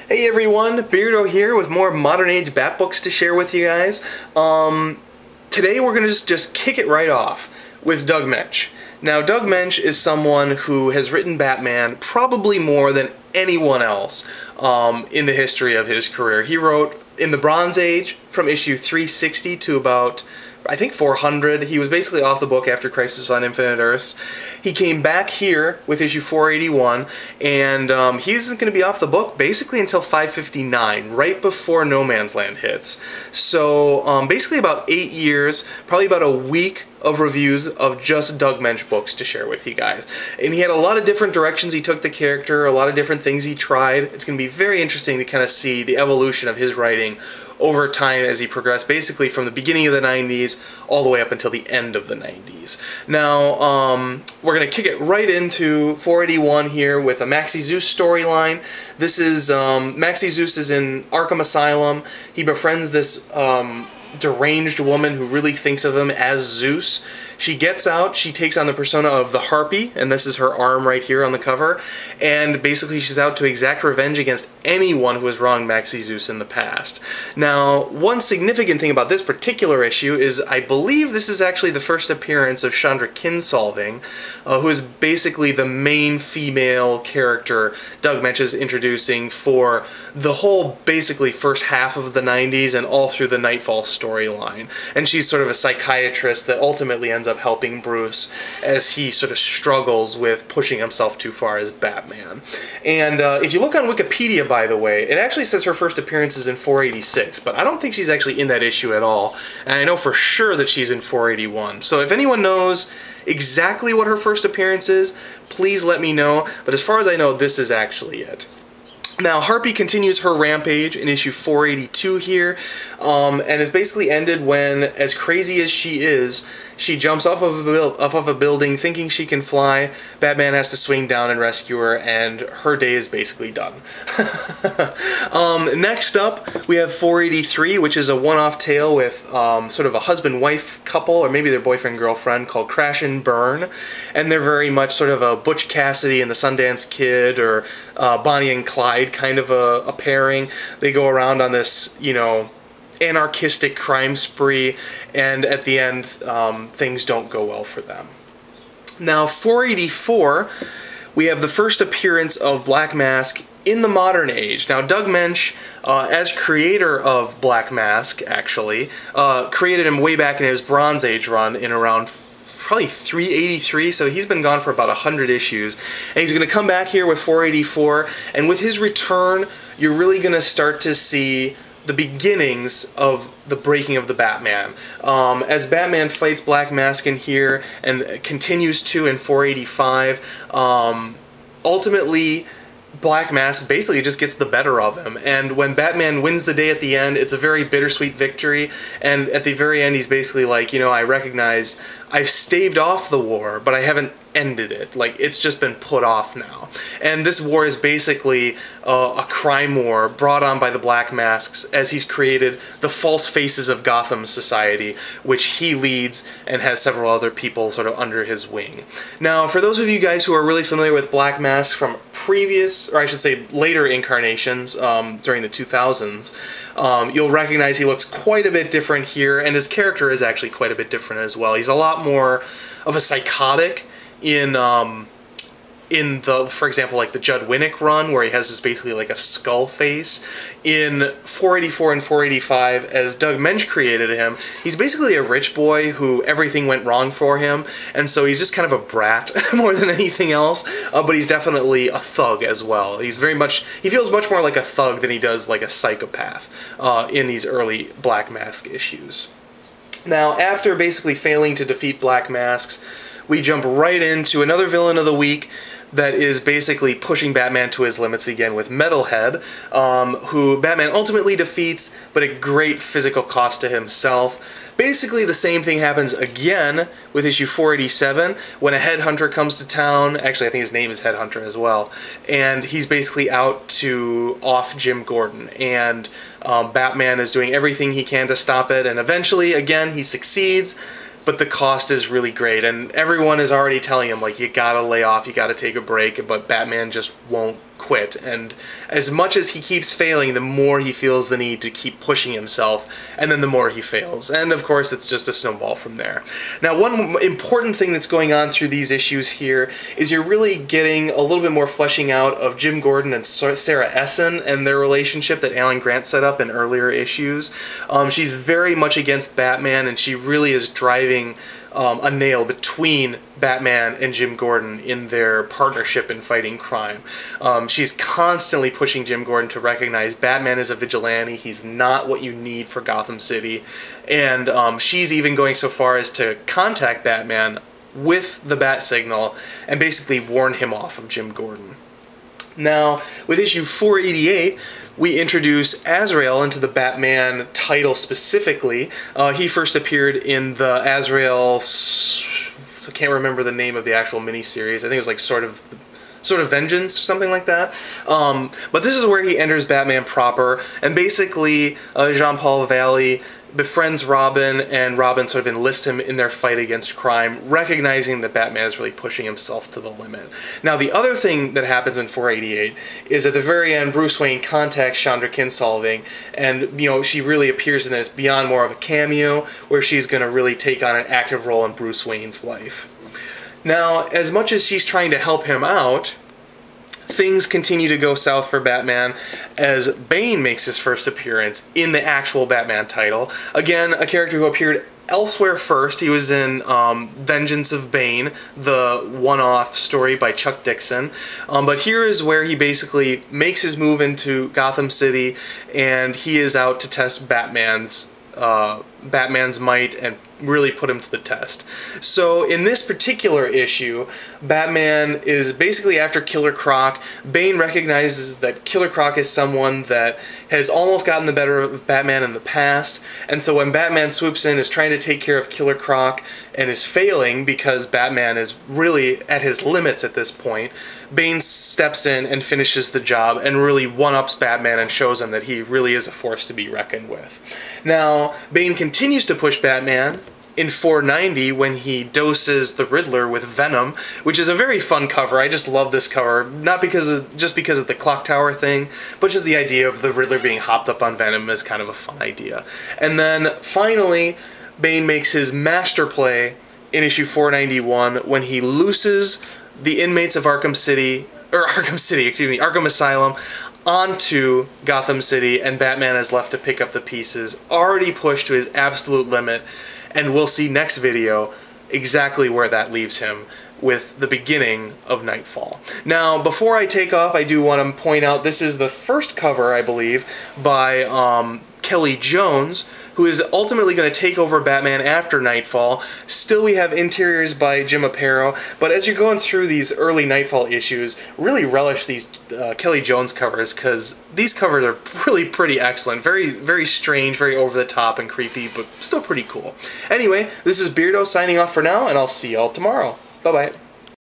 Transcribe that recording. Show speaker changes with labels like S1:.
S1: Hey everyone, Beardo here with more modern age Bat books to share with you guys. Today we're going to just kick it right off with Doug Moench. Now Doug Moench is someone who has written Batman probably more than anyone else in the history of his career. He wrote in the Bronze Age from issue 360 to about I think 400. He was basically off the book after Crisis on Infinite Earths. He came back here with issue 481, and he's going to be off the book basically until 559, right before No Man's Land hits. So basically about 8 years, probably about a week of reviews of just Doug Moench books to share with you guys. And he had a lot of different directions he took the character, a lot of different things he tried. It's going to be very interesting to kind of see the evolution of his writing over time as he progressed, basically from the beginning of the 90s all the way up until the end of the 90s. Now, we're going to kick it right into 481 here with a Maxie Zeus storyline. This is, Maxie Zeus is in Arkham Asylum. He befriends this deranged woman who really thinks of him as Zeus. She gets out, she takes on the persona of the Harpy, and this is her arm right here on the cover, and basically she's out to exact revenge against anyone who has wronged Maxie Zeus in the past. Now, one significant thing about this particular issue is I believe this is actually the first appearance of Chandra Kinsolving, who is basically the main female character Doug Moench is introducing for the whole basically first half of the 90s and all through the Knightfall storyline. And she's sort of a psychiatrist that ultimately ends up helping Bruce as he sort of struggles with pushing himself too far as Batman. And if you look on Wikipedia, by the way, it actually says her first appearance is in 486, but I don't think she's actually in that issue at all. And I know for sure that she's in 481. So if anyone knows exactly what her first appearance is, please let me know. But as far as I know, this is actually it. Now, Harpy continues her rampage in issue 482 here, and is basically ended when, as crazy as she is, she jumps off of a building thinking she can fly. Batman has to swing down and rescue her, and her day is basically done. Next up, we have 483, which is a one-off tale with sort of a husband-wife couple, or maybe their boyfriend-girlfriend, called Crash and Burn. And they're very much sort of a Butch Cassidy and the Sundance Kid, or Bonnie and Clyde kind of a pairing. They go around on this, you know, anarchistic crime spree, and at the end, things don't go well for them. Now, 484, we have the first appearance of Black Mask in the modern age. Now, Doug Moench, as creator of Black Mask, actually, created him way back in his Bronze Age run in around probably 383, so he's been gone for about 100 issues, and he's going to come back here with 484, and with his return, you're really going to start to see the beginnings of the breaking of the Batman. As Batman fights Black Mask in here, and continues to in 485, ultimately Black Mask basically just gets the better of him, and when Batman wins the day at the end, it's a very bittersweet victory, and at the very end he's basically like, you know, I recognize I've staved off the war, but I haven't ended it. Like, it's just been put off now. And this war is basically a crime war brought on by the Black Masks as he's created the false faces of Gotham society, which he leads and has several other people sort of under his wing. Now, for those of you guys who are really familiar with Black Mask from previous, or I should say later incarnations during the 2000s, you'll recognize he looks quite a bit different here, and his character is actually quite a bit different as well. He's a lot more of a psychotic in the, for example, like the Judd Winnick run, where he has this basically like a skull face. In 484 and 485, as Doug Moench created him, he's basically a rich boy who everything went wrong for him, and so he's just kind of a brat more than anything else, but he's definitely a thug as well. He feels much more like a thug than he does like a psychopath in these early Black Mask issues. Now, after basically failing to defeat Black Masks, we jump right into another villain of the week that is basically pushing Batman to his limits again with Metalhead, who Batman ultimately defeats, but at great physical cost to himself. Basically, the same thing happens again with issue 487, when a headhunter comes to town. Actually, I think his name is Headhunter as well. And he's basically out to off Jim Gordon. And Batman is doing everything he can to stop it. And eventually, again, he succeeds. But the cost is really great. And everyone is already telling him, like, you gotta lay off, you gotta take a break. But Batman just won't quit. And as much as he keeps failing, the more he feels the need to keep pushing himself, and then the more he fails. And of course, it's just a snowball from there. Now, one important thing that's going on through these issues here is you're really getting a little bit more fleshing out of Jim Gordon and Sarah Essen and their relationship that Alan Grant set up in earlier issues. She's very much against Batman, and she really is driving a nail between Batman and Jim Gordon in their partnership in fighting crime. She's constantly pushing Jim Gordon to recognize Batman is a vigilante. He's not what you need for Gotham City. And she's even going so far as to contact Batman with the bat signal and basically warn him off of Jim Gordon. Now, with issue 488, we introduce Azrael into the Batman title specifically. He first appeared in the Azrael, I can't remember the name of the actual miniseries. I think it was like sort of Vengeance or something like that. But this is where he enters Batman proper, and basically Jean-Paul Valley befriends Robin, and Robin sort of enlists him in their fight against crime, recognizing that Batman is really pushing himself to the limit. Now, the other thing that happens in 488 is at the very end, Bruce Wayne contacts Chandra Kinsolving, and she really appears in this beyond more of a cameo, where she's going to really take on an active role in Bruce Wayne's life. Now, as much as she's trying to help him out, things continue to go south for Batman as Bane makes his first appearance in the actual Batman title. Again, a character who appeared elsewhere first. He was in Vengeance of Bane, the one-off story by Chuck Dixon. But here is where he basically makes his move into Gotham City, and he is out to test Batman's might and really put him to the test. So in this particular issue, Batman is basically after Killer Croc. Bane recognizes that Killer Croc is someone that has almost gotten the better of Batman in the past, and so when Batman swoops in, is trying to take care of Killer Croc and is failing because Batman is really at his limits at this point, Bane steps in and finishes the job and really one-ups Batman and shows him that he really is a force to be reckoned with. Now, Bane continues to push Batman in 490 when he doses the Riddler with Venom, which is a very fun cover. I just love this cover, not because of the Clock Tower thing, but just the idea of the Riddler being hopped up on Venom is kind of a fun idea. And then finally, Bane makes his master play in issue 491 when he looses the inmates of Arkham Asylum onto Gotham City, and Batman is left to pick up the pieces, already pushed to his absolute limit, and we'll see next video exactly where that leaves him with the beginning of Knightfall. Now, before I take off, I do want to point out this is the first cover, I believe, by Kelly Jones, who is ultimately going to take over Batman after Knightfall. Still, we have interiors by Jim Aparo, but as you're going through these early Knightfall issues, really relish these Kelly Jones covers, because these covers are really pretty excellent. Very, very strange, very over-the-top and creepy, but still pretty cool. Anyway, this is Beardo signing off for now, and I'll see y'all tomorrow. Bye-bye.